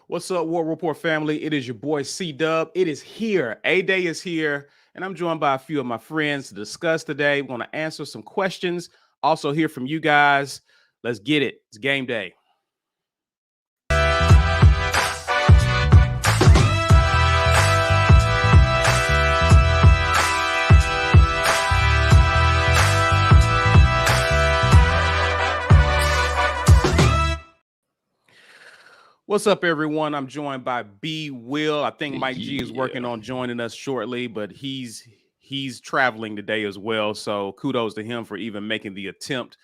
What's up, War Report family? It is your boy C Dub. It is here. A-Day is here, and I'm joined by a few of my friends to discuss today. We're going to answer some questions. Also, hear from you guys. Let's get it. It's game day. What's up, everyone? I'm joined by B. Will. I think Mike G is working on joining us shortly, but he's traveling today as well. So kudos to him for even making the attempt.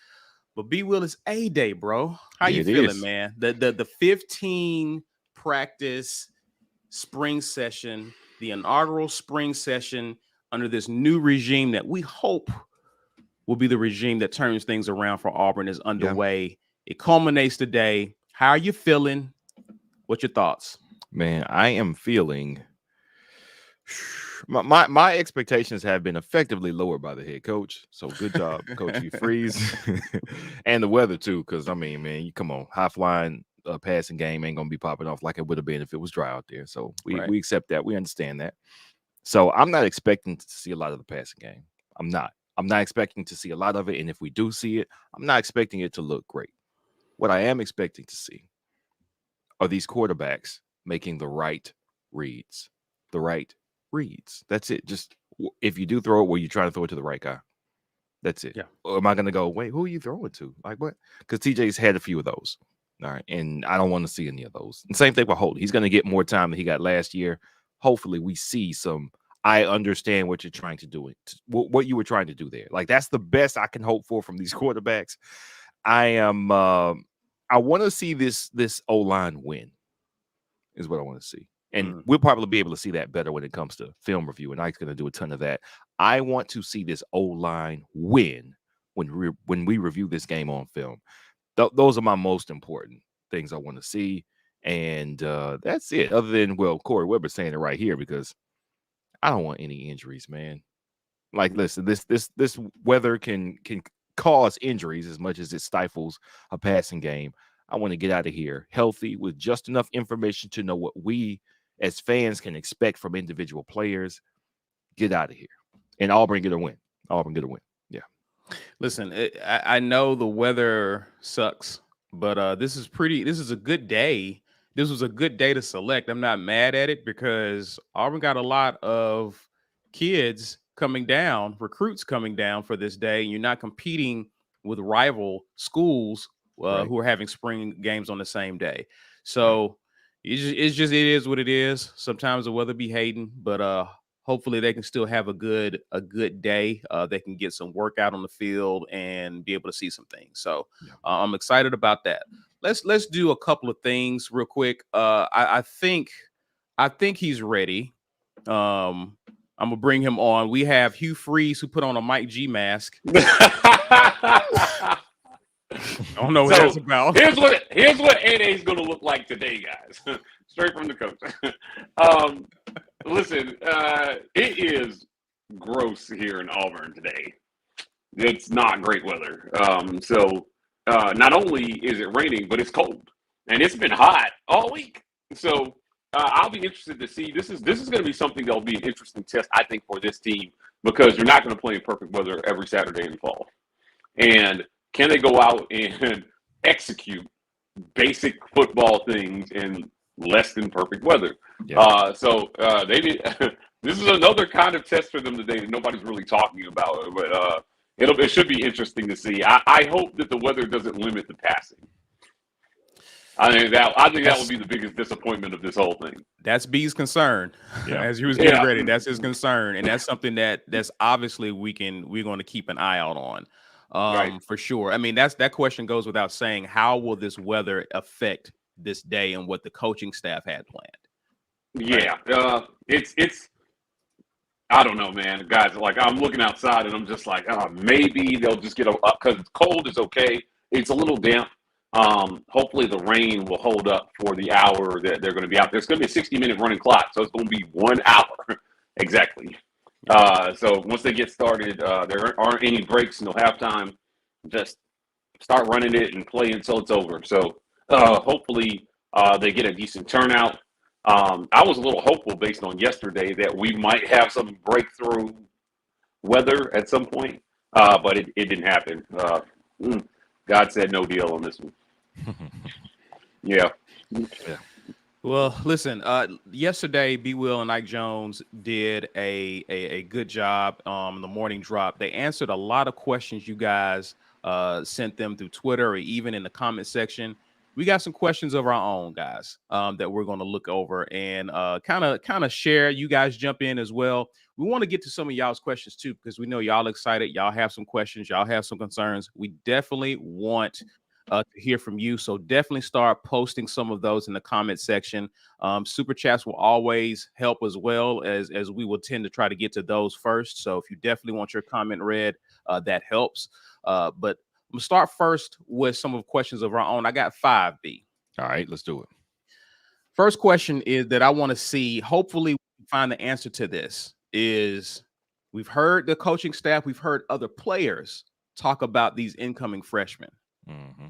But B. Will, is A-Day, bro. How you feeling, man? The 15 practice spring session, the inaugural spring session under this new regime that we hope will be the regime that turns things around for Auburn is underway. Yeah. It culminates today. How are you feeling? What's your thoughts? Man, I am feeling my expectations have been effectively lowered by the head coach. So good job, Coach Hugh Freeze. And the weather too, because I mean, man, you come on, high flying passing game ain't gonna be popping off like it would have been if it was dry out there. So we accept that. We understand that. So I'm not expecting to see a lot of the passing game. I'm not expecting to see a lot of it. And if we do see it, I'm not expecting it to look great. What I am expecting to see are these quarterbacks making the right reads. The right reads. That's it. Just if you do throw it, where you try to throw it to the right guy. That's it. Yeah. Or am I going to go, wait, who are you throwing to? Like what? Because TJ's had a few of those. All right. And I don't want to see any of those. And same thing with Holt. He's going to get more time than he got last year. Hopefully we see some. I understand what you're trying to do. What you were trying to do there. Like that's the best I can hope for from these quarterbacks. I want to see this O-line win is what I want to see. And we'll probably be able to see that better when it comes to film review. And Ike's going to do a ton of that. I want to see this O-line win when we review this game on film. Those are my most important things I want to see. And that's it. Other than, well, Corey Weber's saying it right here because I don't want any injuries, man. Like, listen, this weather can cause injuries as much as it stifles a passing game. I want to get out of here healthy with just enough information to know what we as fans can expect from individual players. Get out of here. And Auburn get a win. Yeah. Listen, I know the weather sucks, but this is a good day. This was a good day to select. I'm not mad at it because Auburn got a lot of kids coming down, recruits coming down for this day. And you're not competing with rival schools who are having spring games on the same day. So it is what it is. Sometimes the weather be hating, but hopefully they can still have a good day. They can get some workout on the field and be able to see some things. So I'm excited about that. Let's do a couple of things real quick. I think he's ready. I'm gonna bring him on. We have Hugh Freeze who put on a Mike G mask. I don't know what that's about. Here's what A-Day is going to look like today, guys. Straight from the coach. Listen, it is gross here in Auburn today. It's not great weather. So not only is it raining, but it's cold, and it's been hot all week. So I'll be interested to see. This is going to be something that'll be an interesting test, I think, for this team because you're not going to play in perfect weather every Saturday in the fall, and can they go out and execute basic football things in less than perfect weather? Yeah. They did. This is another kind of test for them today that nobody's really talking about. But it should be interesting to see. I hope that the weather doesn't limit the passing. I think that would be the biggest disappointment of this whole thing. That's B's concern. Yeah. As he was getting ready, that's his concern, and that's something that's obviously we're going to keep an eye out on. For sure. I mean, that question goes without saying. How will this weather affect this day and what the coaching staff had planned? Yeah, right? It's I don't know, man. Guys, like I'm looking outside and I'm just like, maybe they'll just get up because it's cold is okay. It's a little damp. Hopefully the rain will hold up for the hour that they're going to be out there. It's going to be a 60-minute running clock, so it's going to be 1 hour exactly. So once they get started, there aren't any breaks, no halftime. Just start running it and play until it's over. So hopefully They get a decent turnout. I was a little hopeful based on yesterday that we might have some breakthrough weather at some point, but it didn't happen. God said no deal on this one. Yeah. Yeah. Well, listen. Yesterday, B. Will and Ike Jones did a good job. The morning drop. They answered a lot of questions you guys sent them through Twitter or even in the comment section. We got some questions of our own, guys, that we're going to look over and kind of share. You guys jump in as well. We want to get to some of y'all's questions too, because we know y'all excited. Y'all have some questions. Y'all have some concerns. We definitely want to hear from you. So definitely start posting some of those in the comment section. Super chats will always help as well, as we will tend to try to get to those first. So if you definitely want your comment read, that helps. But I'm gonna start first with some of the questions of our own. I got 5, B. All right, let's do it. First question is that I want to see. Hopefully, we find the answer to this. Is we've heard the coaching staff, we've heard other players talk about these incoming freshmen. Mm-hmm.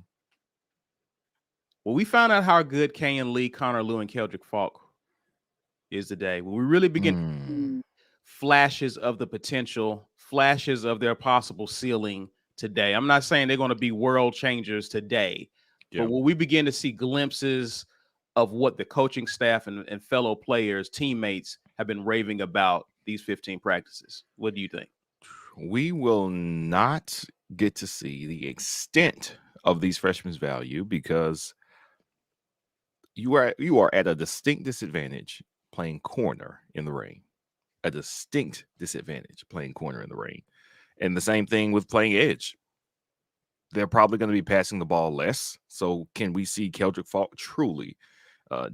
Well, we found out how good Kayan Lee, Connor Lew, and Keldrick Falk is today. When we really begin flashes of the potential, flashes of their possible ceiling today. I'm not saying they're going to be world changers today, but when we begin to see glimpses of what the coaching staff and fellow players, teammates have been raving about these 15 practices, what do you think? We will not get to see the extent of these freshmen's value because you are at a distinct disadvantage playing corner in the rain. A distinct disadvantage playing corner in the rain. And the same thing with playing edge. They're probably going to be passing the ball less. So can we see Keldrick Falk truly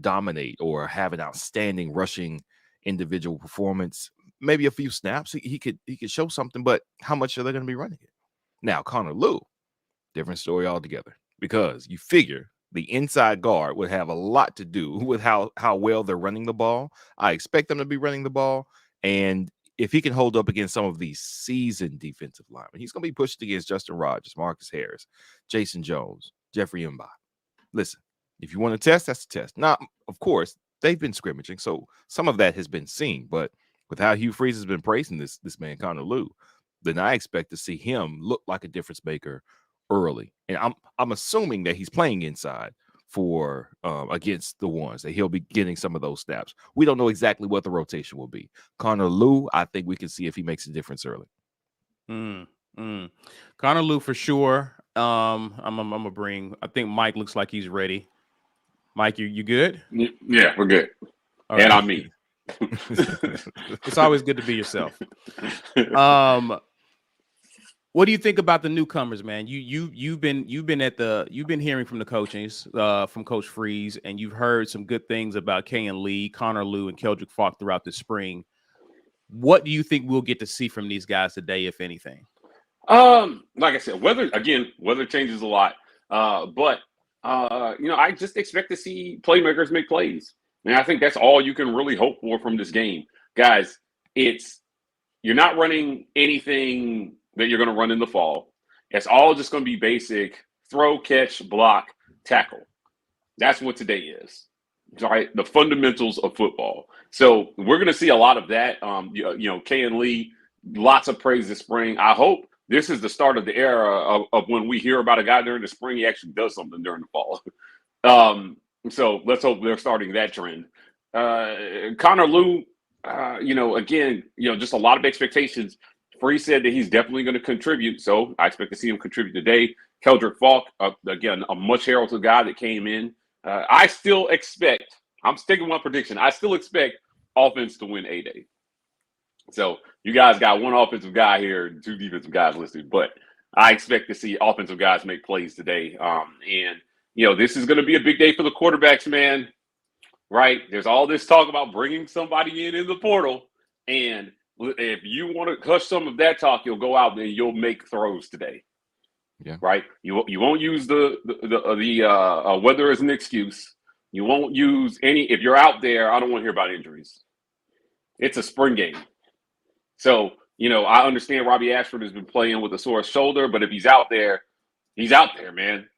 dominate or have an outstanding rushing individual performance? Maybe a few snaps. He could show something, but how much are they going to be running it? Now, Connor Lew, different story altogether, because you figure the inside guard would have a lot to do with how well they're running the ball. I expect them to be running the ball. And if he can hold up against some of these seasoned defensive linemen, he's going to be pushed against Justin Rogers, Marcus Harris, Jason Jones, Jeffrey Mba. Listen, if you want to test, that's a test. Now, of course, they've been scrimmaging, so some of that has been seen. But with how Hugh Freeze has been praising this man, Connor Lew, then I expect to see him look like a difference maker early. And I'm assuming that he's playing inside for against the ones that he'll be getting some of those snaps. We don't know exactly what the rotation will be. Connor Lew, I think we can see if he makes a difference early. Connor Lew for sure. I'm gonna bring. I think Mike looks like he's ready. Mike, you good? Yeah, we're good. All and right. I'm me. It's always good to be yourself. What do you think about the newcomers, man? You've been hearing from the coaches, from Coach Freeze, and you've heard some good things about Kayan Lee, Connor Lew, and Keldrick Falk throughout the spring. What do you think we'll get to see from these guys today, if anything? Like I said, weather changes a lot. But I just expect to see playmakers make plays. And I think that's all you can really hope for from this game. Guys, you're not running anything that you're going to run in the fall. It's all just going to be basic throw, catch, block, tackle. That's what today is. Right? The fundamentals of football. So we're going to see a lot of that. Kayan Lee, lots of praise this spring. I hope this is the start of the era of when we hear about a guy during the spring, he actually does something during the fall. So let's hope they're starting that trend. Connor Lew, just a lot of expectations. Free said that he's definitely going to contribute, so I expect to see him contribute today. Keldrick Falk, again, a much heralded guy that came in. I still expect, I'm sticking with my prediction, I still expect offense to win A-Day. So you guys got one offensive guy here and two defensive guys listed, but I expect to see offensive guys make plays today. This is going to be a big day for the quarterbacks, man. Right? There's all this talk about bringing somebody in the portal, and if you want to hush some of that talk, you'll go out and you'll make throws today. Yeah. Right. You won't use the weather as an excuse. You won't use any. If you're out there, I don't want to hear about injuries. It's a spring game, so I understand Robbie Ashford has been playing with a sore shoulder, but if he's out there, man.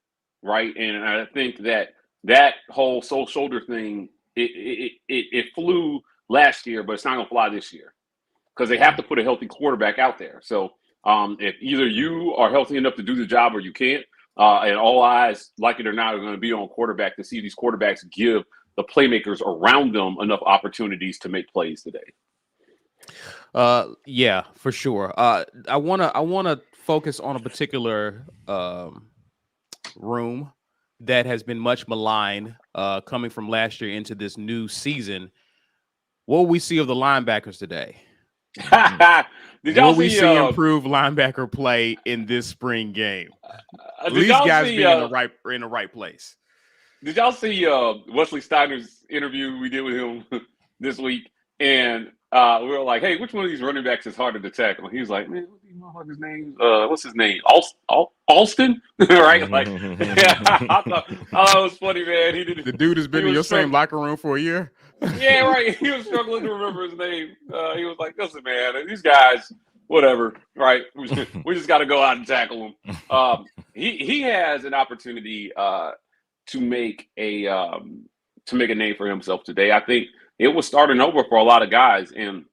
Right. And I think that that whole sole shoulder thing, it flew last year, but it's not going to fly this year because they have to put a healthy quarterback out there. So if either you are healthy enough to do the job or you can't, and all eyes, like it or not, are going to be on quarterback to see these quarterbacks give the playmakers around them enough opportunities to make plays today. Yeah, for sure. I wanna focus on a particular room that has been much maligned coming from last year into this new season. What will we see of the linebackers today? Did y'all Will we see see improved linebacker play in this spring game? At least y'all guys see, being in the right place. Did y'all see Wesley Steiner's interview we did with him this week? And we were like, hey, which one of these running backs is harder to tackle? And he was like, man, what these motherfuckers' names? What's his name? Alston? Right? Like, I thought it was funny, man. The dude has been in your same locker room for a year. Yeah, right. He was struggling to remember his name. He was like, listen, man, these guys, whatever, right? We just got to go out and tackle them. He has an opportunity to make a name for himself today. I think it was starting over for a lot of guys, and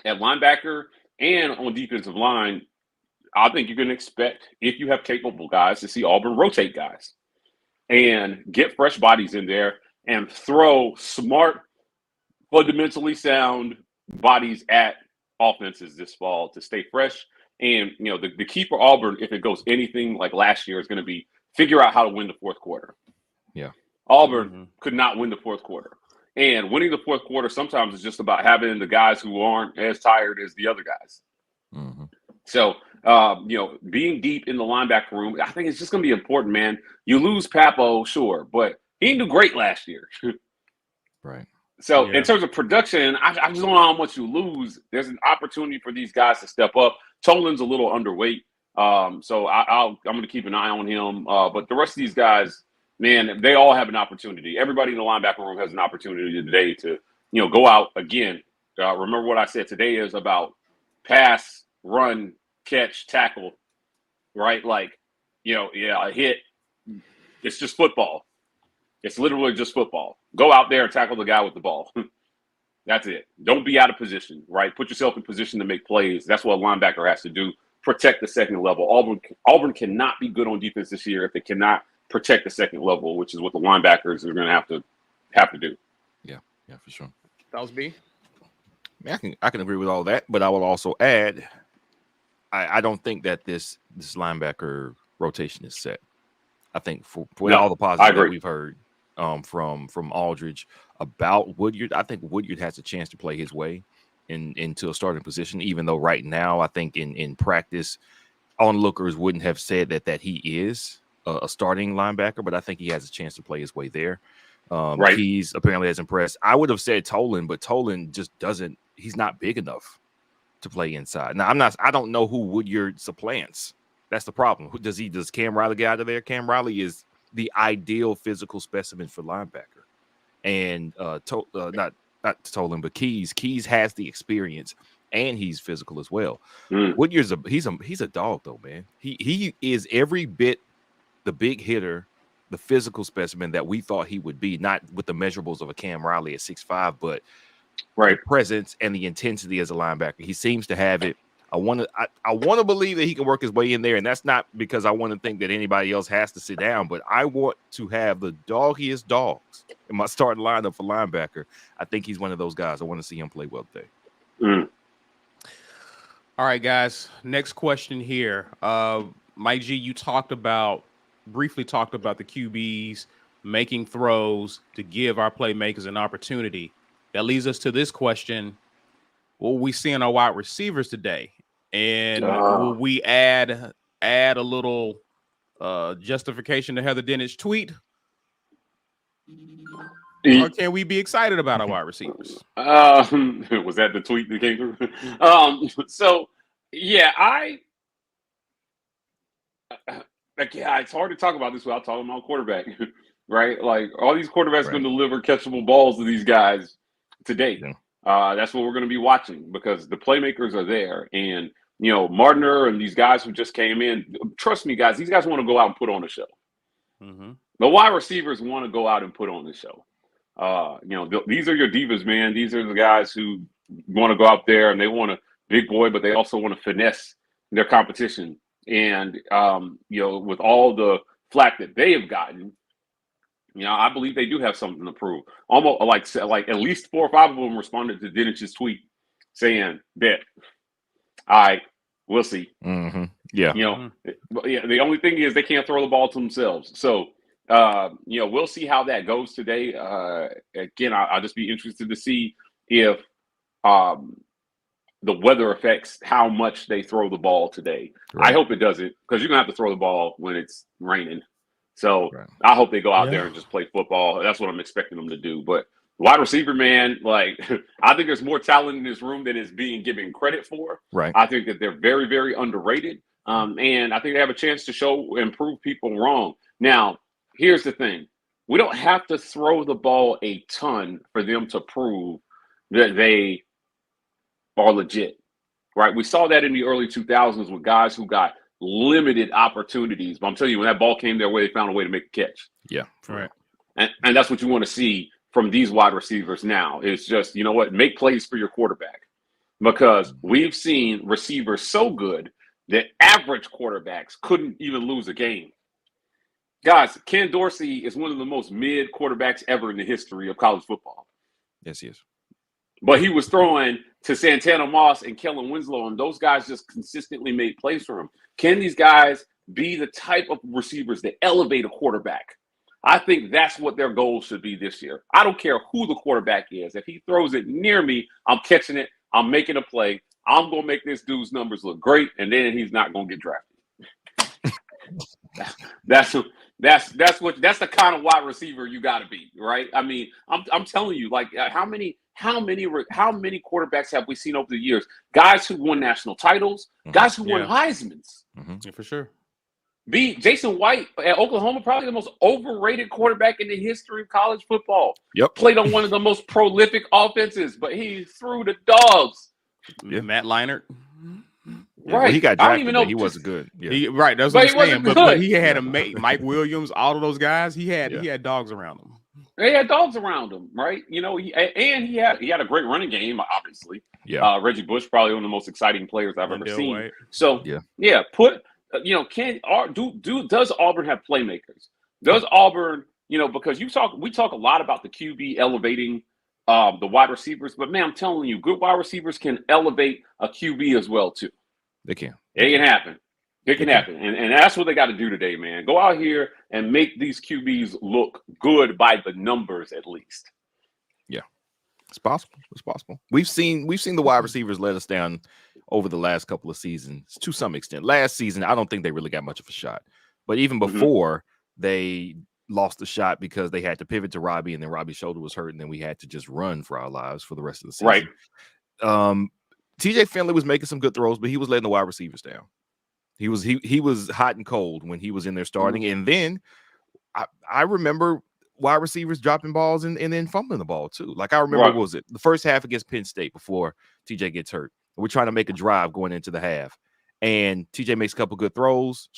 at linebacker and on defensive line, I think you can expect, if you have capable guys, to see Auburn rotate guys and get fresh bodies in there and throw smart, fundamentally sound bodies at offenses this fall to stay fresh. And, the key for Auburn, if it goes anything like last year, is going to be figure out how to win the fourth quarter. Yeah. Auburn could not win the fourth quarter. And winning the fourth quarter sometimes is just about having the guys who aren't as tired as the other guys. Mm-hmm. So, being deep in the linebacker room, I think it's just going to be important, man. You lose Papo, sure, but he didn't do great last year. Right. So, in terms of production, I just don't know how much you lose. There's an opportunity for these guys to step up. Tolan's a little underweight, so I'm going to keep an eye on him. But the rest of these guys, man, they all have an opportunity. Everybody in the linebacker room has an opportunity today to, go out again. Remember what I said today is about pass, run, catch, tackle, right? Like, a hit. It's just football. It's literally just football. Go out there and tackle the guy with the ball. That's it. Don't be out of position, right? Put yourself in position to make plays. That's what a linebacker has to do. Protect the second level. Auburn cannot be good on defense this year if they cannot protect the second level, which is what the linebackers are going to have to do. Yeah, for sure. That was B. I can agree with all that, but I will also add, I don't think that this linebacker rotation is set. I think for all the positives that we've heard from Aldridge about Woodyard, I think Woodyard has a chance to play his way into a starting position, even though right now I think in practice, onlookers wouldn't have said that he is a starting linebacker, but I think he has a chance to play his way there. Right. He's apparently has impressed. I would have said Tolan, but Tolan just doesn't. He's not big enough to play inside. Now I don't know who Woodyard supplants. That's the problem. Does Cam Riley get out of there? Cam Riley is the ideal physical specimen for linebacker, and not Tolan, but Keys has the experience and he's physical as well. Woodyard's he's a dog though, man. He is every bit the big hitter, the physical specimen that we thought he would be, not with the measurables of a Cam Riley at 6'5", but the presence and the intensity as a linebacker. He seems to have it. I want to believe that he can work his way in there, and that's not because I want to think that anybody else has to sit down, but I want to have the doggiest dogs in my starting lineup for linebacker. I think he's one of those guys. I want to see him play well today. All right, guys. Next question here. Mike G, you briefly talked about the QBs making throws to give our playmakers an opportunity. That leads us to this question. What will we see in our wide receivers today? And will we add a little justification to Heather Dennett's tweet? Or can we be excited about our wide receivers? Was that the tweet that came through? So, yeah, it's hard to talk about this without talking about quarterback, right? Like, all these quarterbacks going to deliver catchable balls to these guys today. Yeah. That's what we're going to be watching because the playmakers are there. And, Martiner and these guys who just came in, trust me, guys, these guys want to go out and put on a show. The wide receivers want to go out and put on the show. These are your divas, man. These are the guys who want to go out there and they want to big boy, but they also want to finesse their competition. And with all the flack that they have gotten, I believe they do have something to prove. Almost like at least 4 or 5 of them responded to Dinnich's tweet saying, "Bet, all right, we'll see." Mm-hmm. Yeah. The only thing is they can't throw the ball to themselves. So, we'll see how that goes today. Again, I'll just be interested to see if the weather affects how much they throw the ball today. Right. I hope it doesn't, because you're going to have to throw the ball when it's raining. So right. I hope they go out there and just play football. That's what I'm expecting them to do. But wide receiver, man, I think there's more talent in this room than is being given credit for. Right. I think that they're very, very underrated. And I think they have a chance to show and prove people wrong. Now, here's the thing. We don't have to throw the ball a ton for them to prove that they are legit, right? We saw that in the early 2000s with guys who got limited opportunities. But I'm telling you, when that ball came their way, they found a way to make a catch. Yeah, right. And that's what you want to see from these wide receivers now. It's just, you know what, make plays for your quarterback. Because we've seen receivers so good that average quarterbacks couldn't even lose a game. Guys, Ken Dorsey is one of the most mid quarterbacks ever in the history of college football. Yes, he is. But he was throwing to Santana Moss and Kellen Winslow, and those guys just consistently made plays for him. Can these guys be the type of receivers that elevate a quarterback? I think that's what their goal should be this year. I don't care who the quarterback is. If he throws it near me, I'm catching it. I'm making a play. I'm going to make this dude's numbers look great, and then he's not going to get drafted. That's the kind of wide receiver you got to be, right? I mean, I'm telling you, how many quarterbacks have we seen over the years? Guys who won national titles, guys who won Heismans. Yeah, for sure. Jason White at Oklahoma, probably the most overrated quarterback in the history of college football. Yep. Played on one of the most prolific offenses, but he threw the dogs. Yeah. Matt Leinart. Right. Well, he got drafted, I don't even know. He wasn't good. Yeah. Right. That's what I'm saying. But he had Mike Williams, all of those guys. He had dogs around him. They had dogs around him, right? He had a great running game, obviously. Yeah. Reggie Bush, probably one of the most exciting players I've ever seen. White. So does Auburn have playmakers? Does Auburn, because we talk a lot about the QB elevating the wide receivers, but man, I'm telling you, good wide receivers can elevate a QB as well too. They can. It can happen. It can happen. And that's what they got to do today, man. Go out here and make these QBs look good by the numbers at least. Yeah. It's possible. It's possible. We've seen the wide receivers let us down over the last couple of seasons to some extent. Last season, I don't think they really got much of a shot. But even before, they lost the shot because they had to pivot to Robbie, and then Robbie's shoulder was hurt, and then we had to just run for our lives for the rest of the season. Right. TJ Finley was making some good throws, but he was letting the wide receivers down. He was hot and cold when he was in there starting. And then I remember wide receivers dropping balls and then fumbling the ball too. Like I remember, what was it? The first half against Penn State before TJ gets hurt. We're trying to make a drive going into the half. And TJ makes a couple good throws,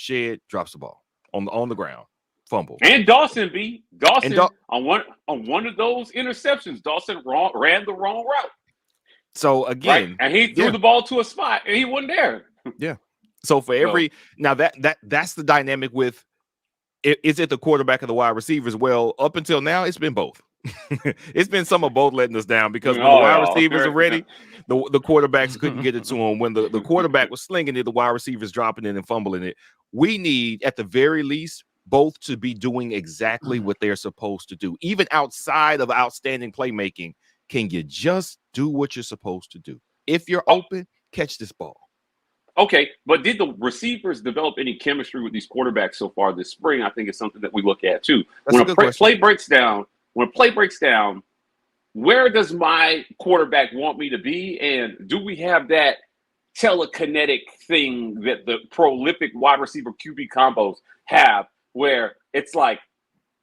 drops the ball on the ground, fumble. And Dawson on one of those interceptions, Dawson ran the wrong route. So again, right? And he threw the ball to a spot and he wasn't there. Yeah. So for every now that's the dynamic with is it the quarterback or the wide receivers? Well, up until now, it's been both. It's been some of both letting us down because when the wide receivers are ready, the quarterbacks couldn't get it to them. When the quarterback was slinging it, the wide receivers dropping it and fumbling it. We need, at the very least, both to be doing exactly what they're supposed to do. Even outside of outstanding playmaking, can you just do what you're supposed to do? If you're open, catch this ball. Okay, but did the receivers develop any chemistry with these quarterbacks so far this spring? I think it's something that we look at too. That's when a play breaks down, where does my quarterback want me to be? And do we have that telekinetic thing that the prolific wide receiver QB combos have where it's like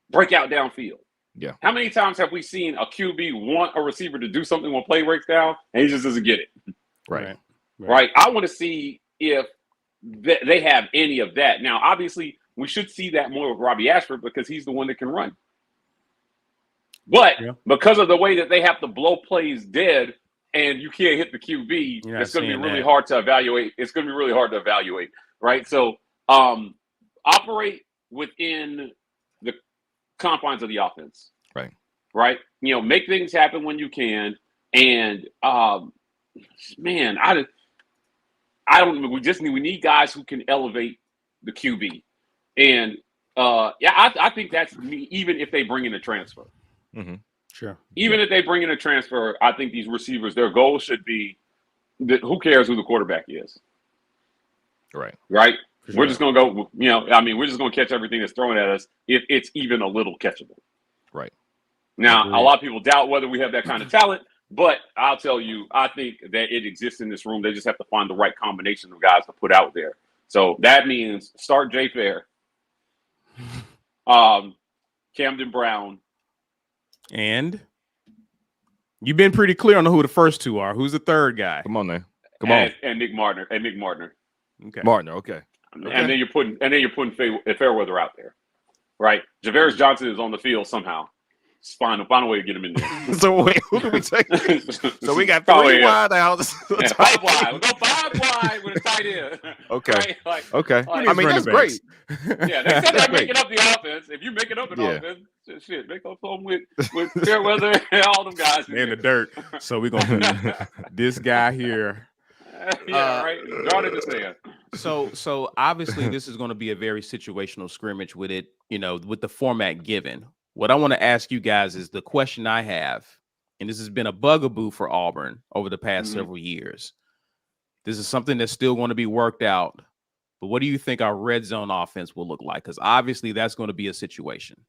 break out downfield? Yeah. How many times have we seen a QB want a receiver to do something when play breaks down and he just doesn't get it? Right. I want to see if they have any of that. Now, obviously, we should see that more with Robbie Ashford because he's the one that can run. But because of the way that they have to blow plays dead and you can't hit the QB, it's going to be really hard to evaluate. It's going to be really hard to evaluate, right? So operate within the confines of the offense. Right? You know, make things happen when you can. And, man, I don't. We need guys who can elevate the QB. And, I think that's me, even if they bring in a transfer. Mm-hmm. Sure. Even if they bring in a transfer, I think these receivers, their goal should be that who cares who the quarterback is. Right. Sure. We're just going to go, we're just going to catch everything that's thrown at us if it's even a little catchable. Right. Now, a lot of people doubt whether we have that kind of talent, but I'll tell you, I think that it exists in this room. They just have to find the right combination of guys to put out there. So that means start Jay Fair, Camden Brown. And you've been pretty clear on who the first two are. Who's the third guy? Come on, man. Come on. And Nick Martiner. Okay. Martiner. Okay. And then you're putting Fairweather out there, right? Javarius Johnson is on the field somehow. Find a way to get him in there. So wait, who do we take? So we got 3 wide out. 5 wide. We'll go 5 wide with a tight end. Okay. Right? Okay. I mean, that's great. Yeah, they said they're making up the offense. If you make it up an offense, shit, make up something with Fairweather and all them guys in the dirt. So we're gonna do this guy here. Right. Draw it in the sand. So obviously this is going to be a very situational scrimmage with it, with the format given. What I want to ask you guys is the question I have, and this has been a bugaboo for Auburn over the past several years. This is something that's still going to be worked out. But what do you think our red zone offense will look like? Because obviously that's going to be a situation.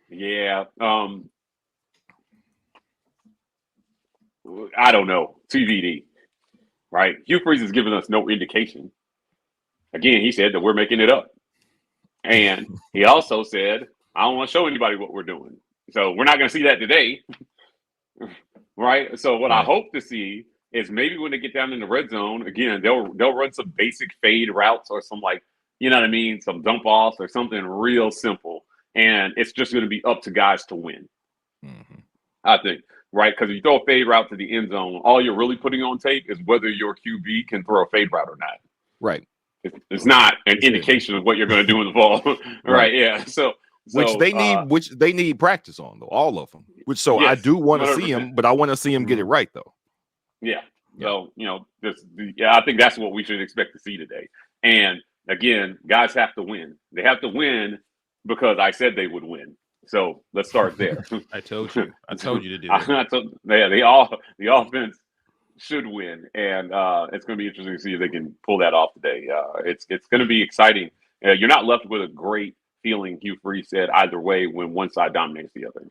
Yeah. I don't know. TBD. Right? Hugh Freeze has given us no indication. Again, he said that we're making it up. And he also said, I don't want to show anybody what we're doing. So we're not going to see that today. Right? So what I hope to see is maybe when they get down in the red zone, again, they'll run some basic fade routes or some some dump offs or something real simple. And it's just going to be up to guys to win. Mm-hmm. I think. Right? Because if you throw a fade route to the end zone, all you're really putting on tape is whether your QB can throw a fade route or not. Right. It's not an indication of what you're going to do in the ball. Right. Yeah. So which they need practice on, though, all of them. Yes, I do want to see him, but I want to see him get it right, though. Yeah. So I think that's what we should expect to see today. And again, guys have to win. They have to win because I said they would win. So let's start there. I told you to do it. The offense should win, and it's going to be interesting to see if they can pull that off today. It's going to be exciting. You're not left with a great feeling, Hugh Freeze said, either way when one side dominates the other.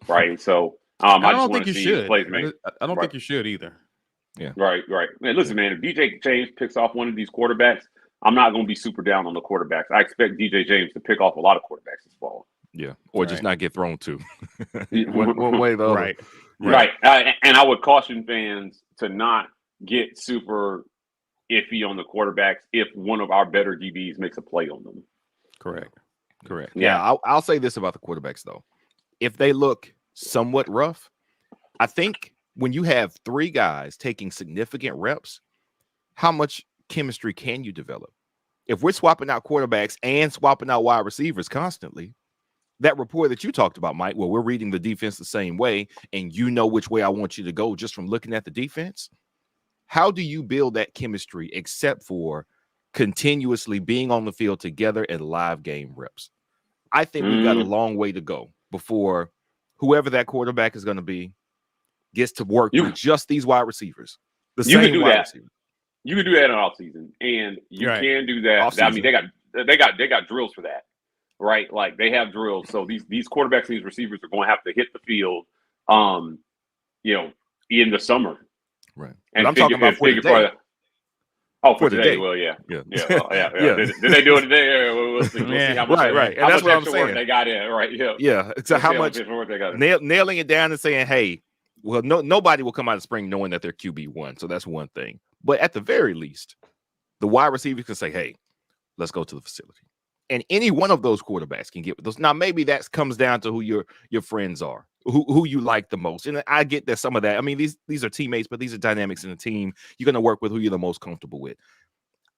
Right? So I don't think you should. I don't think you should either. Yeah. Right. Man, listen, man, if DJ James picks off one of these quarterbacks, I'm not going to be super down on the quarterbacks. I expect DJ James to pick off a lot of quarterbacks this fall. Yeah, or just not get thrown to. one way or the other. Right. And I would caution fans to not get super iffy on the quarterbacks if one of our better DBs makes a play on them. Correct. Yeah, I'll say this about the quarterbacks, though. If they look somewhat rough, I think when you have 3 guys taking significant reps, how much chemistry can you develop? If we're swapping out quarterbacks and swapping out wide receivers constantly, that rapport that you talked about, Mike, where we're reading the defense the same way and you know which way I want you to go just from looking at the defense, how do you build that chemistry except for continuously being on the field together at live game reps? I think we've got a long way to go before whoever that quarterback is going to be gets to work with just these wide receivers. The same wide receivers. You can do that in off season, and you can do that. Off-season. I mean, they got drills for that. Right, like they have drills. So these quarterbacks, these receivers are going to have to hit the field, in the summer. Right, and I'm talking about for today. For today. Well, yeah. Did they do it today? We'll see. We'll see how much. Right. And that's what I'm saying. They got in. Right. Yeah. Yeah. So how much they got in. Nailing it down and saying, hey, well, nobody will come out of spring knowing that they're QB1. So that's one thing. But at the very least, the wide receivers can say, hey, let's go to the facility. And any one of those quarterbacks can get those. Now, maybe that comes down to who your friends are, who you like the most. And I get that some of that. I mean, these are teammates, but these are dynamics in the team. You're going to work with who you're the most comfortable with.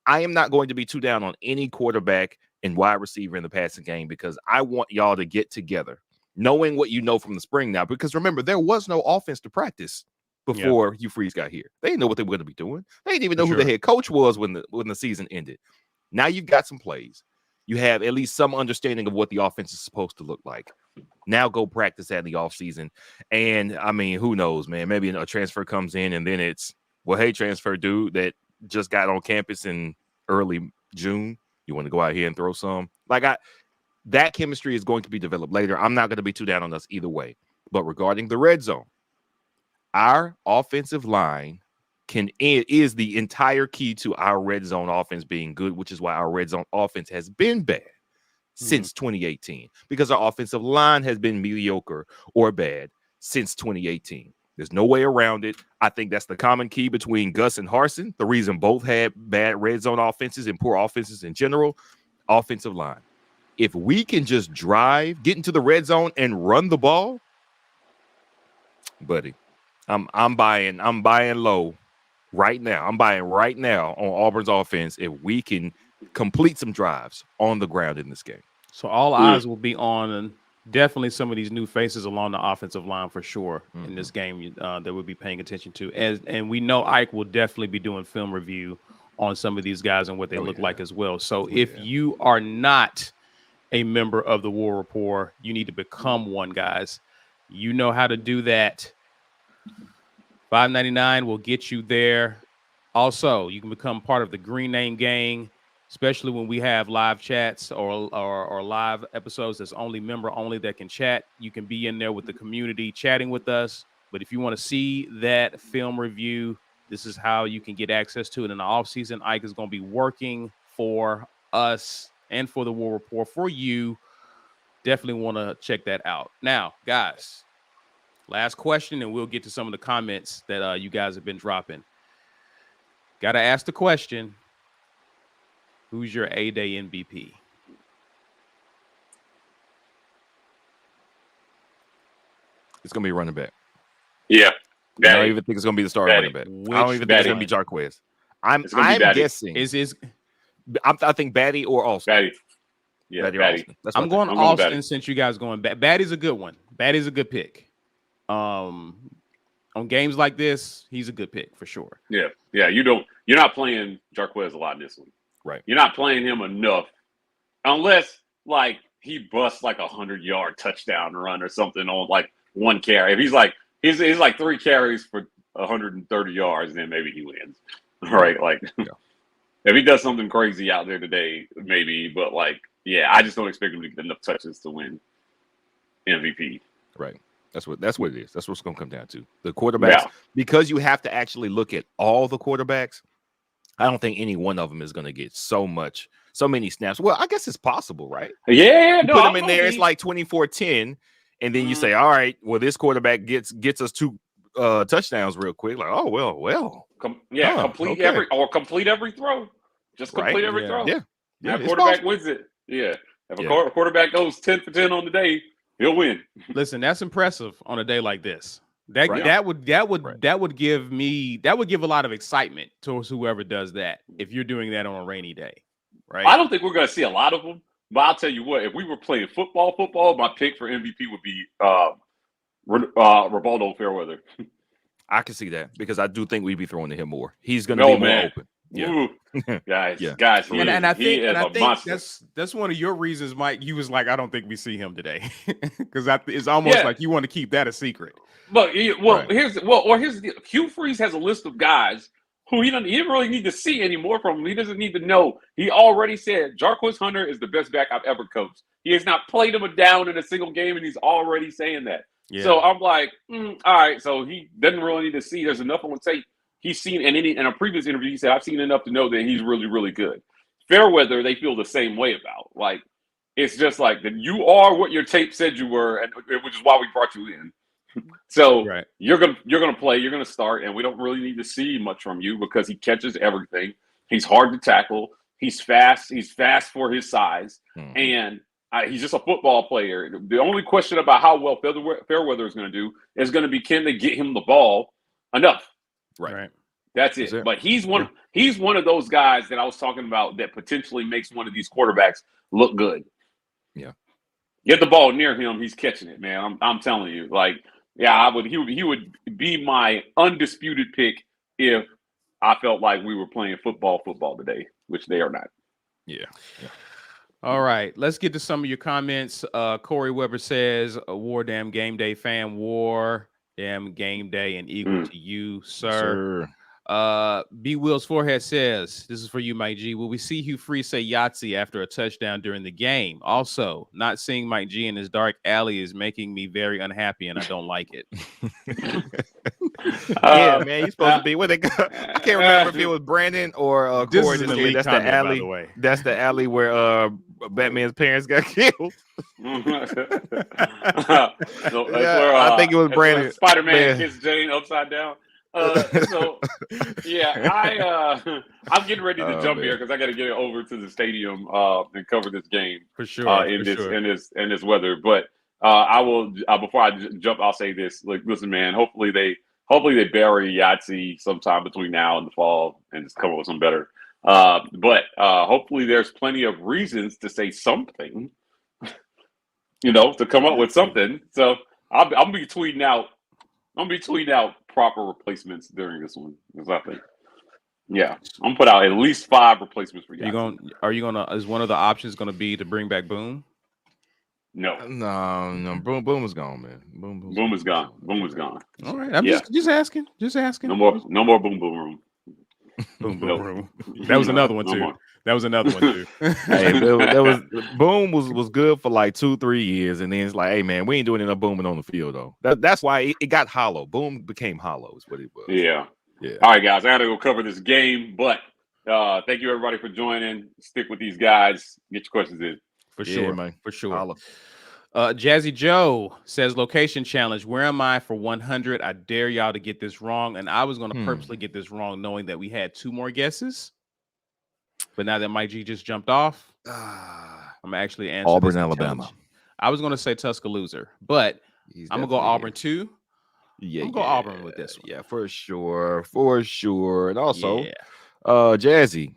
I am not going to be too down on any quarterback and wide receiver in the passing game because I want y'all to get together, knowing what you know from the spring now. Because remember, there was no offense to practice before Hugh Freeze got here. They didn't know what they were going to be doing. They didn't even know who the head coach was when the season ended. Now you've got some plays. You have at least some understanding of what the offense is supposed to look like. Now go practice that in the offseason. And, I mean, who knows, man? Maybe a transfer comes in and then it's, well, hey, transfer dude that just got on campus in early June. You want to go out here and throw some? That chemistry is going to be developed later. I'm not going to be too down on us either way. But regarding the red zone, our offensive line is the entire key to our red zone offense being good, which is why our red zone offense has been bad since 2018, because our offensive line has been mediocre or bad since 2018. There's no way around it. I think that's the common key between Gus and Harsin. The reason both had bad red zone offenses and poor offenses in general, offensive line. If we can just drive, get into the red zone and run the ball, buddy, I'm buying low right now. I'm buying right now on Auburn's offense if we can complete some drives on the ground in this game. So all eyes will be on definitely some of these new faces along the offensive line for sure in this game that we'll be paying attention to. And we know Ike will definitely be doing film review on some of these guys and what they look like as well. So if you are not a member of the War Rapport, you need to become one, guys. You know how to do that. $5.99 will get you there. Also, you can become part of the Green Name Gang, especially when we have live chats or live episodes that's only member only that can chat. You can be in there with the community chatting with us. But if you want to see that film review, this is how you can get access to it in the offseason. Ike is going to be working for us and for the War Report for you. Definitely want to check that out. Now, guys, last question, and we'll get to some of the comments that you guys have been dropping. Got to ask the question, who's your A-Day MVP? It's going to be a running back. Yeah. I don't even think it's going to be the starting running back. I don't even think it's going to be Jarquez. I'm guessing. I think Batty or Austin. Batty. Yeah, Batty. Batty. I'm going Austin since you guys going back. Batty's a good one. Batty's a good pick. On games like this, he's a good pick for sure. Yeah. You're not playing Jarquez a lot in this one. Right. You're not playing him enough unless he busts a 100-yard touchdown run or something on one carry. If he's 3 carries for 130 yards, then maybe he wins. Right? If he does something crazy out there today, maybe. But I just don't expect him to get enough touches to win MVP. Right. That's what it is. That's what's going to come down to. The quarterbacks, because you have to actually look at all the quarterbacks. I don't think any one of them is going to get so many snaps. Well, I guess it's possible, right? Yeah. You put them in there, it's like 24-10, and then you say, all right, well, this quarterback gets us 2 touchdowns real quick. Complete every throw. Just complete every throw. Yeah. That quarterback wins it. Yeah. If a quarterback goes 10 for 10 on the day, he'll win. Listen, that's impressive on a day like this. That would give a lot of excitement towards whoever does that if you're doing that on a rainy day, right? I don't think we're going to see a lot of them, but I'll tell you what, if we were playing football, my pick for MVP would be Rivaldo Fairweather. I can see that because I do think we'd be throwing to him more. He's going to be more open. Yeah. Guys, I think that's one of your reasons, Mike. You was like, I don't think we see him today because it's almost like you want to keep that a secret. But here's the deal. Hugh Freeze has a list of guys who he didn't really need to see any more from him. He doesn't need to know. He already said Jarquez Hunter is the best back I've ever coached. He has not played him down in a single game, and he's already saying that. Yeah. So I'm like, all right. So he doesn't really need to see. There's enough on tape. He's seen, and in a previous interview, he said, I've seen enough to know that he's really, really good. Fairweather, they feel the same way about. It's just that you are what your tape said you were, and which is why we brought you in. So you're gonna play, you're gonna start, and we don't really need to see much from you because he catches everything. He's hard to tackle. He's fast. He's fast for his size, Mhm. and he's just a football player. The only question about how well Fairweather is going to do is going to be, can they get him the ball enough? Right. That's it. But he's one of those guys that I was talking about that potentially makes one of these quarterbacks look good. Yeah. Get the ball near him, he's catching it, man. I'm telling you. Like, yeah, he would be my undisputed pick if I felt like we were playing football today, which they are not. Yeah. All right, let's get to some of your comments. Corey Weber says, "War damn game day fan, war damn game day, and equal to you, sir." B Will's forehead says, "This is for you, Mike G. Will we see Hugh Freeze say Yahtzee after a touchdown during the game? Also, not seeing Mike G in his dark alley is making me very unhappy, and I don't like it." Yeah, man, you're supposed to be with it. I can't remember if it was Brandon or This Corey. is an elite That's comment, the alley. by the way. That's the alley where Batman's parents got killed. I think it was Brandon. Spider-Man kissed Jane upside down. So yeah, I'm getting ready to jump here because I got to get over to the stadium and cover this game for sure. in this weather. But I will before I jump, I'll say this: like, listen, man. Hopefully they bury Yahtzee sometime between now and the fall and just come up with some better. But hopefully there's plenty of reasons to say something, to come up with something. So I'll be tweeting out. I'm gonna be tweeting out proper replacements during this one. Because I think, I'm gonna put out at least 5 replacements for you. Are you gonna? Is one of the options gonna be to bring back Boom? No. Boom is gone, man. Boom is gone. Boom is gone. All right, I'm just asking. Just asking. No more boom room. Boom room. That was another one too. More. That was another one too. Hey, that was Boom was good for like 2-3 years, and then it's like, hey man, we ain't doing enough booming on the field though. That's why it got hollow. Boom became hollow, is what it was. Yeah. All right, guys, I gotta go cover this game, but thank you everybody for joining. Stick with these guys. Get your questions in. For sure, man. For sure. Holla. Jazzy Joe says, "Location challenge. Where am I for 100? I dare y'all to get this wrong." And I was going to purposely get this wrong, knowing that we had 2 more guesses. But now that Mike G just jumped off, I'm actually answering Auburn, Alabama. I was going to say Tuscaloosa, but I'm gonna go Auburn too. Yeah, I'm gonna go Auburn with this one. Yeah, for sure. And also, Jazzy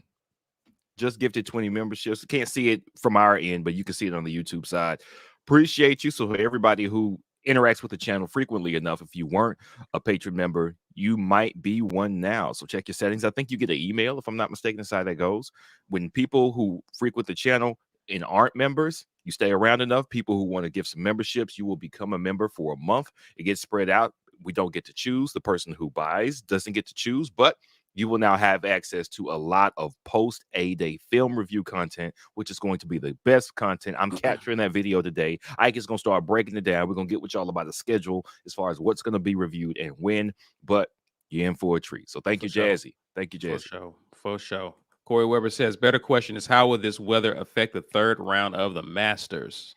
just gifted 20 memberships. Can't see it from our end, but you can see it on the YouTube side. Appreciate you. So for everybody who interacts with the channel frequently enough, if you weren't a patron member, you might be one now. So check your settings. I think you get an email, if I'm not mistaken, that's how that goes. When people who frequent the channel and aren't members, you stay around enough, people who want to give some memberships, you will become a member for a month. It gets spread out. We don't get to choose. The person who buys doesn't get to choose, but you will now have access to a lot of post-A-Day film review content, which is going to be the best content. I'm capturing that video today. Ike is going to start breaking it down. We're going to get with y'all about the schedule as far as what's going to be reviewed and when, but you're in for a treat. So thank you, Jazzy. Thank you, Jazzy. For sure. Corey Weber says, better question is, how will this weather affect the 3rd round of the Masters?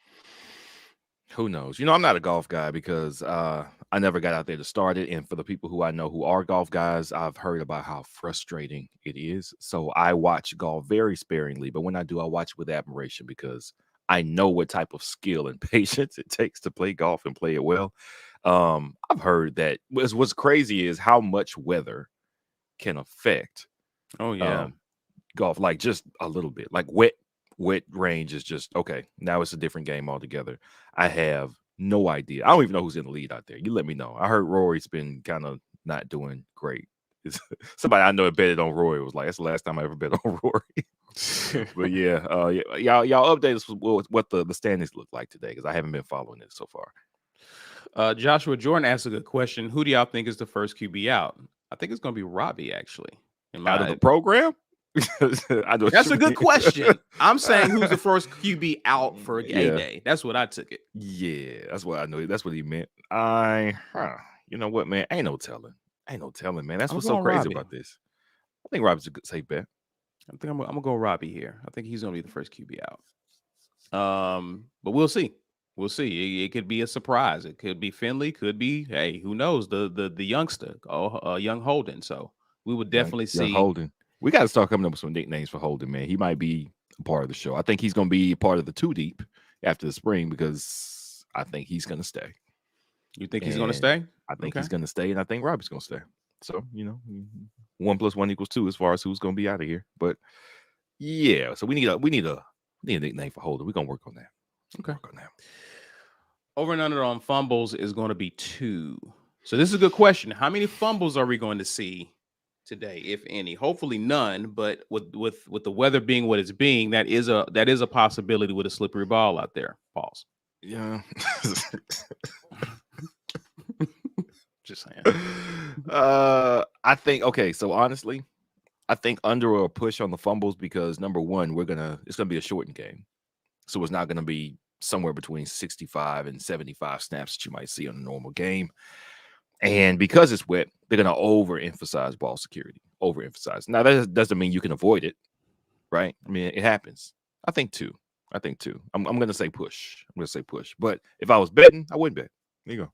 Who knows? I'm not a golf guy because I never got out there to start it. And for the people who I know who are golf guys, I've heard about how frustrating it is. So I watch golf very sparingly. But when I do, I watch with admiration because I know what type of skill and patience it takes to play golf and play it well. I've heard that what's crazy is how much weather can affect golf, like just a little bit. Like wet range is just okay. Now it's a different game altogether. I have no idea. I don't even know who's in the lead out there. You let me know. I heard Rory's been kind of not doing great. Somebody I know that betted on Rory was like, that's the last time I ever bet on Rory. But y'all update us with what the standings look like today, because I haven't been following it so far. Joshua Jordan asked a good question. Who do y'all think is the first QB out? I think it's going to be Robbie, actually. Out of the program? That's a good question. I'm saying who's the first QB out for a game day. That's what I took it. Yeah, that's what I know. That's what he meant. You know what, man? Ain't no telling, man. That's what's so crazy about this. I think Robbie's a good safe bet. I think I'm gonna go Robbie here. I think he's gonna be the first QB out. But we'll see. We'll see. It could be a surprise. It could be Finley. Could be, hey, who knows? The youngster, young Holden. So we would definitely see. Holden. We got to start coming up with some nicknames for Holden, man. He might be a part of the show. I think he's going to be part of the Too Deep after the spring because I think he's going to stay. You think he's going to stay? I think he's going to stay, and I think Robbie's going to stay. So, 1 + 1 = 2 as far as who's going to be out of here. But yeah, so we need a nickname for Holden. We're going to work on that. Okay. Work on that. Over and under on fumbles is going to be 2. So this is a good question. How many fumbles are we going to see today, if any? Hopefully none, but with the weather being what it's being, that is a possibility with a slippery ball out there. Pause. Yeah. Just saying. I think so honestly, I think under or push on the fumbles because number one, it's gonna be a shortened game. So it's not gonna be somewhere between 65 and 75 snaps that you might see on a normal game. And because it's wet, they're going to overemphasize ball security. Now, that doesn't mean you can avoid it, right? I mean, it happens. I think 2. I'm going to say push. But if I was betting, I wouldn't bet. There you go.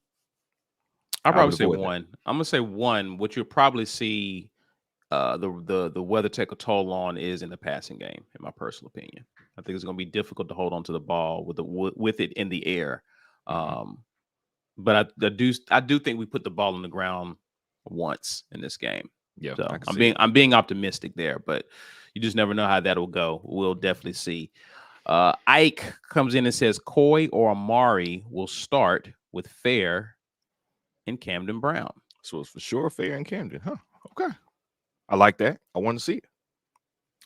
I'll probably say 1. I'm going to say 1. What you'll probably see the weather take a toll on is in the passing game, in my personal opinion. I think it's going to be difficult to hold on to the ball with it in the air. But I do think we put the ball on the ground once in this game. Yeah, so I'm being optimistic there, but you just never know how that'll go. We'll definitely see. Ike comes in and says Coy or Amari will start with Fair and Camden Brown. So it's for sure Fair and Camden, huh? Okay, I like that. I want to see it.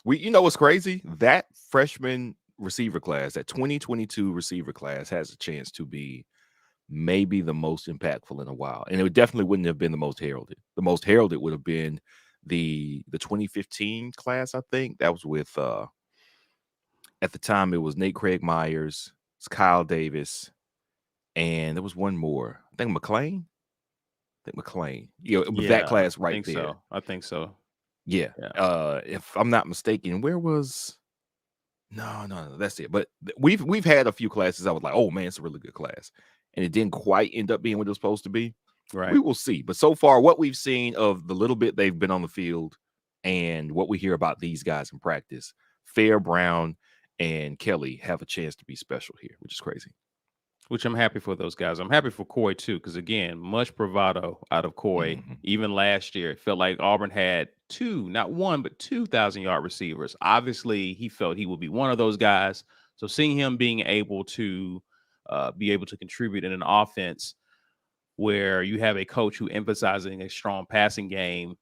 What's crazy? That freshman receiver class, that 2022 receiver class, has a chance to be maybe the most impactful in a while. And it definitely wouldn't have been the most heralded. The most heralded would have been the 2015 class, I think. That was with at the time it was Nate Craig Myers, it's Kyle Davis, and there was one more. I think McLean. That class right there. So. I think so. Yeah. If I'm not mistaken, where was no, that's it. But we've had a few classes I was like, oh man, it's a really good class. And it didn't quite end up being what it was supposed to be. Right. We will see. But so far, what we've seen of the little bit they've been on the field and what we hear about these guys in practice, Fair, Brown, and Kelly have a chance to be special here, which is crazy. Which I'm happy for those guys. I'm happy for Coy, too, because, again, much bravado out of Coy. Mm-hmm. Even last year, it felt like Auburn had 2, not 1, but 2,000-yard receivers. Obviously, he felt he would be one of those guys. So seeing him being able to contribute in an offense where you have a coach who emphasizing a strong passing game,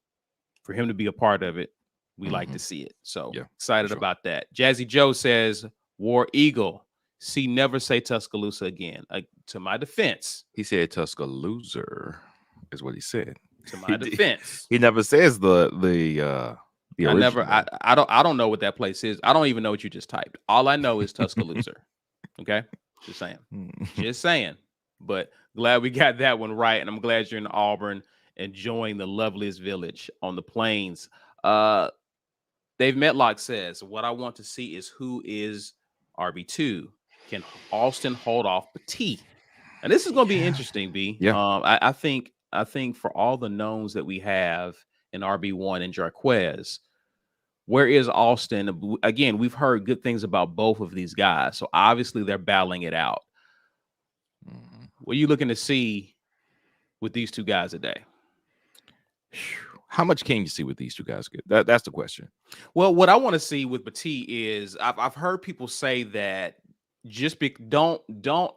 for him to be a part of it, we like to see it. So excited about that. Jazzy Joe says, War Eagle. See, never say Tuscaloosa again. To my defense, he said Tuscaloosa is what he said. To my defense, he never says the I don't know what that place is. I don't even know what you just typed. All I know is Tuscaloosa. Okay, just saying. But glad we got that one right, and I'm glad you're in Auburn, enjoying the loveliest village on the plains. Dave Metlock says, "What I want to see is who is RB2." Can Austin hold off Petit? And this is going to be interesting, B. Yeah. I think for all the knowns that we have in RB1 and Jarquez, where is Austin? Again, we've heard good things about both of these guys, so obviously they're battling it out. What are you looking to see with these two guys today? How much can you see with these two guys? That's the question. Well, what I want to see with Petit is I've heard people say that don't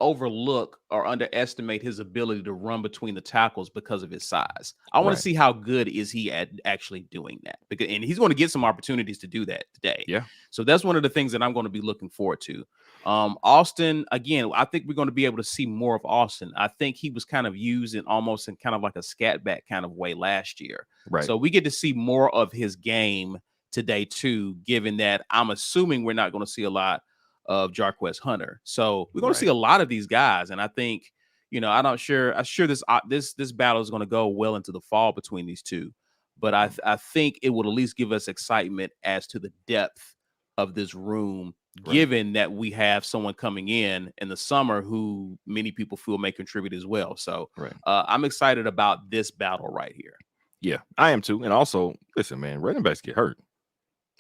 overlook or underestimate his ability to run between the tackles because of his size. I want to see how good is he at actually doing that, and he's going to get some opportunities to do that today. Yeah. So that's one of the things that I'm going to be looking forward to. Austin, again, I think we're going to be able to see more of Austin. I think he was kind of used almost in kind of like a scat back kind of way last year. Right. So we get to see more of his game today too, given that I'm assuming we're not going to see a lot of Jarquez Hunter. So we're going to see a lot of these guys. And I think, I'm sure this battle is going to go well into the fall between these two. But I think it would at least give us excitement as to the depth of this room, given that we have someone coming in the summer who many people feel may contribute as well. So I'm excited about this battle right here. Yeah, I am too. And also, listen, man, running backs get hurt.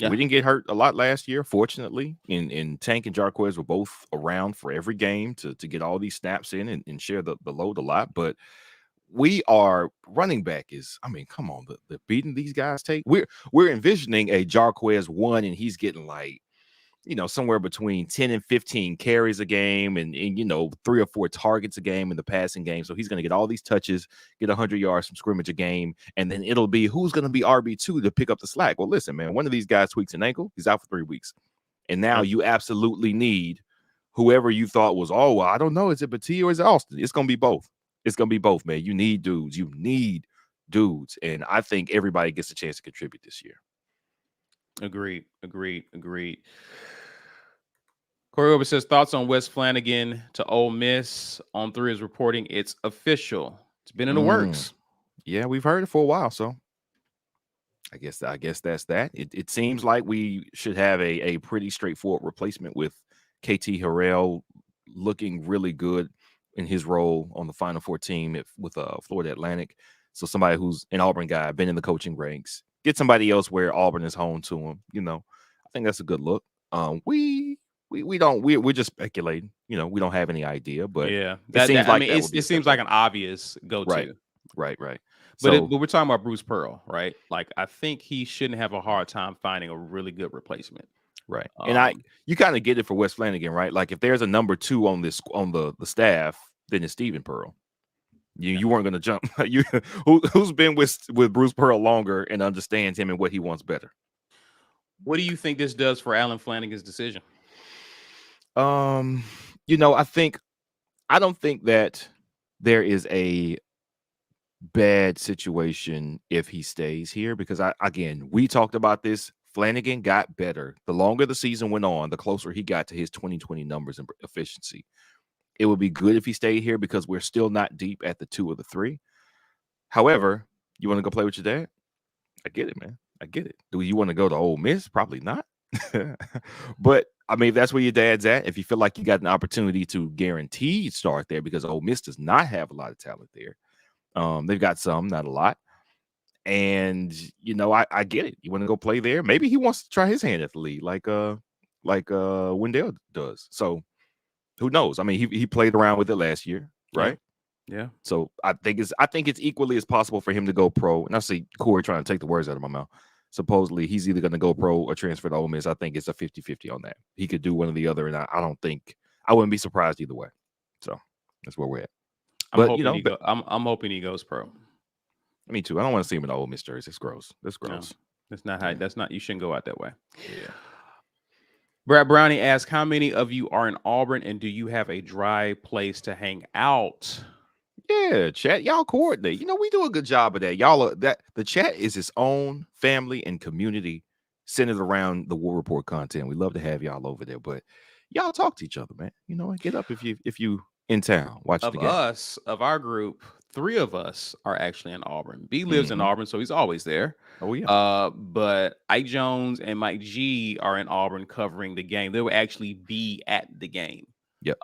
Yeah. We didn't get hurt a lot last year, fortunately. And Tank and Jarquez were both around for every game to get all these snaps in and share the load a lot. But we are running back is, I mean, come on, the beating these guys take. We're envisioning a Jarquez 1, and he's getting like, somewhere between 10 and 15 carries a game and 3 or 4 targets a game in the passing game. So he's going to get all these touches, get 100 yards from scrimmage a game, and then it'll be who's going to be RB2 to pick up the slack. Well, listen, man, one of these guys tweaks an ankle, he's out for 3 weeks. And now you absolutely need whoever you thought was, oh, well, I don't know, is it Batia or is it Austin? It's going to be both. It's going to be both, man. You need dudes. And I think everybody gets a chance to contribute this year. Agreed. Corey Over says, thoughts on Wes Flanagan to Ole Miss. On thru is reporting it's official. It's been in the works. Yeah, we've heard it for a while, so I guess that's that. It seems like we should have a pretty straightforward replacement with KT Harrell looking really good in his role on the Final Four team with Florida Atlantic. So somebody who's an Auburn guy, been in the coaching ranks, get somebody else where Auburn is home to him. I think that's a good look. We're just speculating. We don't have any idea, but yeah, it seems like an obvious go-to. Right. But we're talking about Bruce Pearl, right? Like, I think he shouldn't have a hard time finding a really good replacement. Right. And you kind of get it for Wes Flanagan, right? Like, if there's a number 2 on the staff, then it's Stephen Pearl. You weren't going to jump. Who's been with Bruce Pearl longer and understands him and what he wants better? What do you think this does for Alan Flanagan's decision? I don't think that there is a bad situation if he stays here, because we talked about this. Flanagan got better. The longer the season went on, the closer he got to his 2020 numbers and efficiency. It would be good if he stayed here because we're still not deep at the 2 or the 3. However, you want to go play with your dad? I get it, man. I get it. Do you want to go to Ole Miss? Probably not. But I mean, if that's where your dad's at, if you feel like you got an opportunity to guaranteed start there, because Ole Miss does not have a lot of talent there. They've got some, not a lot. And I get it. You want to go play there? Maybe he wants to try his hand at the league, like Wendell does. So who knows? I mean, he played around with it last year, right? Yeah. So I think it's equally as possible for him to go pro. And I see Corey trying to take the words out of my mouth. Supposedly he's either going to go pro or transfer to Ole Miss. I think it's a 50-50 on that. He could do one or the other, and I wouldn't be surprised either way. So that's where we're at. I'm hoping he goes pro. Me too. I don't want to see him in the Ole Miss jersey. It's gross. That's gross. No, that's not. You shouldn't go out that way. Yeah. Brad Brownie asks, how many of you are in Auburn, and do you have a dry place to hang out? Yeah, chat. Y'all coordinate. We do a good job of that. Y'all the chat is its own family and community centered around the War Report content. We love to have y'all over there, but y'all talk to each other, man. Get up if you in town. Watch the game. Of our group, 3 of us are actually in Auburn. B lives in Auburn, so he's always there. Oh yeah. But Ike Jones and Mike G are in Auburn covering the game. They will actually be at the game. Yep.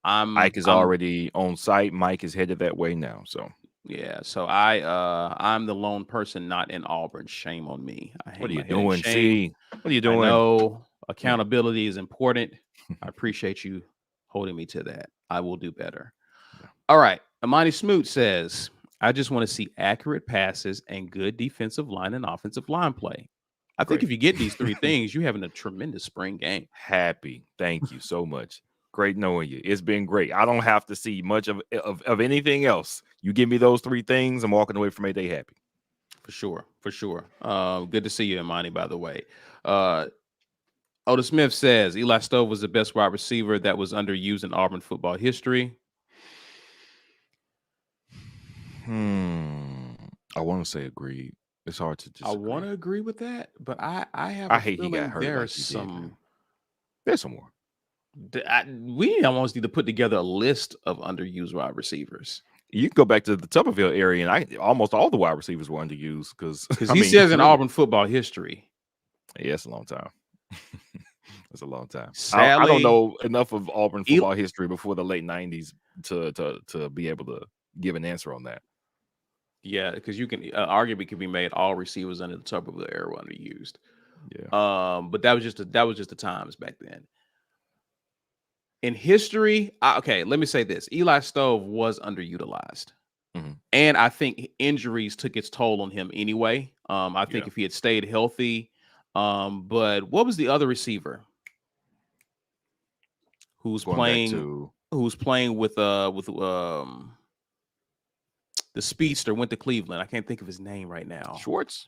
Ike is already on site. Mike is headed that way now. So yeah. So I'm the lone person not in Auburn. Shame on me. What are you doing? See, what are you doing? I know accountability is important. I appreciate you holding me to that. I will do better. Yeah. All right. Amani Smoot says, I just want to see accurate passes and good defensive line and offensive line play. I think if you get these 3 things, you're having a tremendous spring game. Happy. Thank you so much. Great knowing you. It's been great. I don't have to see much of anything else. You give me those 3 things, I'm walking away from a day happy. For sure. Good to see you, Imani, by the way. Otis Smith says, Eli Stove was the best wide receiver that was underused in Auburn football history. I want to say agreed. It's hard to disagree. I want to agree with that, but I hate he got hurt. There's some more. We almost need to put together a list of underused wide receivers. You can go back to the Tuberville area, and almost all the wide receivers were underused because he says in Auburn football history. Yeah, it's a long time. It's a long time. Sadly, I don't know enough of Auburn football history before the late 90s to be able to give an answer on that. Yeah, because you can argument can be made all receivers under the Tuberville era were underused. Yeah. But that was just the times back then. In history, okay, let me say this: Eli Stove was underutilized, and I think injuries took its toll on him anyway. I think if he had stayed healthy, but what was the other receiver who's playing with the speedster, went to Cleveland? I can't think of his name right now. Schwartz.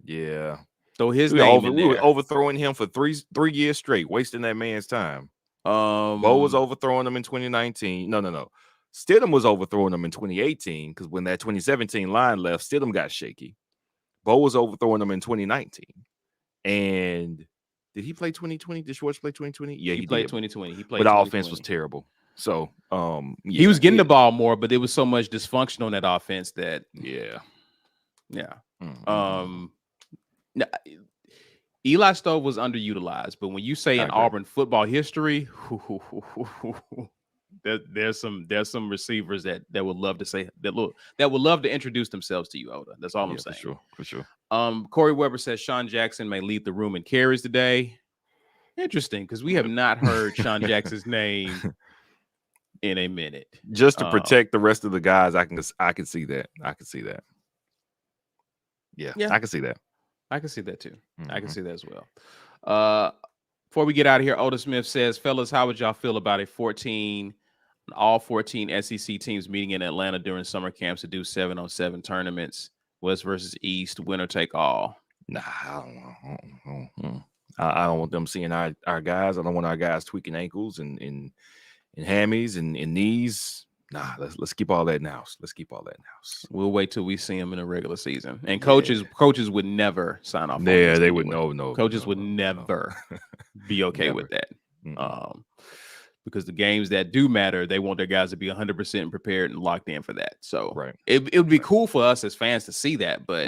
Yeah. So his name in there. We were overthrowing him for three years straight, wasting that man's time. Bo was overthrowing him in 2019. No. Stidham was overthrowing him in 2018 because when that 2017 line left, Stidham got shaky. Bo was overthrowing him in 2019. And did he play 2020? Did Schwartz play 2020? Yeah, he played did. 2020. He played, but the offense was terrible. So he was getting the ball more, but there was so much dysfunction on that offense that Eli Stove was underutilized. But when you say in Auburn football history, there's some receivers that would love to say that would love to introduce themselves to you, Oda. That's all I'm saying. For sure. Corey Weber says Sean Jackson may lead the room in carries today. Interesting, because we have not heard Sean Jackson's name in a minute. Just to protect the rest of the guys, I can see that. I can see that. Yeah, I can see that. I can see that too. I can see that as well. Before we get out of here, Oda Smith says, fellas, how would y'all feel about all 14 SEC teams meeting in Atlanta during summer camps to do 7-on-7 tournaments, West versus East, winner take all? Nah, I don't want them seeing our guys. I don't want our guys tweaking ankles and hammies and knees. Nah, let's keep all that now. We'll wait till we see them in a regular season. And coaches would never sign off. Yeah, they would no. Coaches would never be okay with that. Because the games that do matter, they want their guys to be 100% prepared and locked in for that. So it would be cool for us as fans to see that, but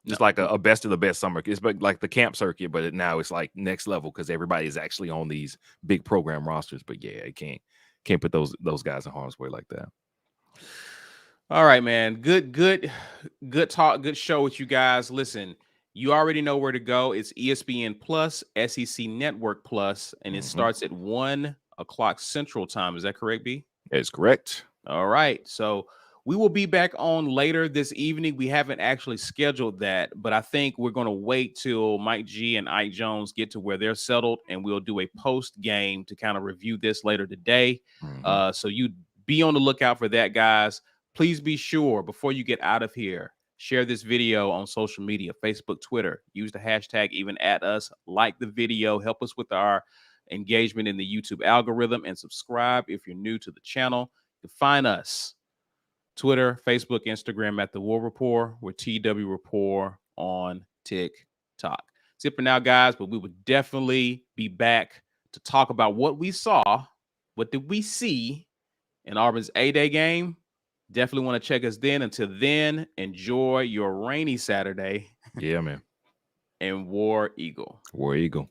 it's like a best of the best summer. It's like the camp circuit, but now it's like next level because everybody is actually on these big program rosters. But yeah, it can't put those guys in harm's way like that. All right, man. Good talk, good show with you guys. Listen, you already know where to go. It's ESPN Plus, SEC Network Plus, and it starts at 1:00 Central Time. Is that correct, B? That is correct. All right. So we will be back on later this evening. We haven't actually scheduled that, but I think we're going to wait till Mike G and Ike Jones get to where they're settled, and we'll do a post game to kind of review this later today. So you be on the lookout for that, guys. Please be sure before you get out of here, share this video on social media, Facebook, Twitter. Use the hashtag, even at us. Like the video. Help us with our engagement in the YouTube algorithm, and subscribe if you're new to the channel. You can find us Twitter, Facebook, Instagram at The War Rapport. We're TW Rapport on TikTok. That's it for now, guys, but we will definitely be back to talk about what we saw. What did we see in Auburn's A-Day game? Definitely want to check us then. Until then, enjoy your rainy Saturday. Yeah, man. And War Eagle. War Eagle.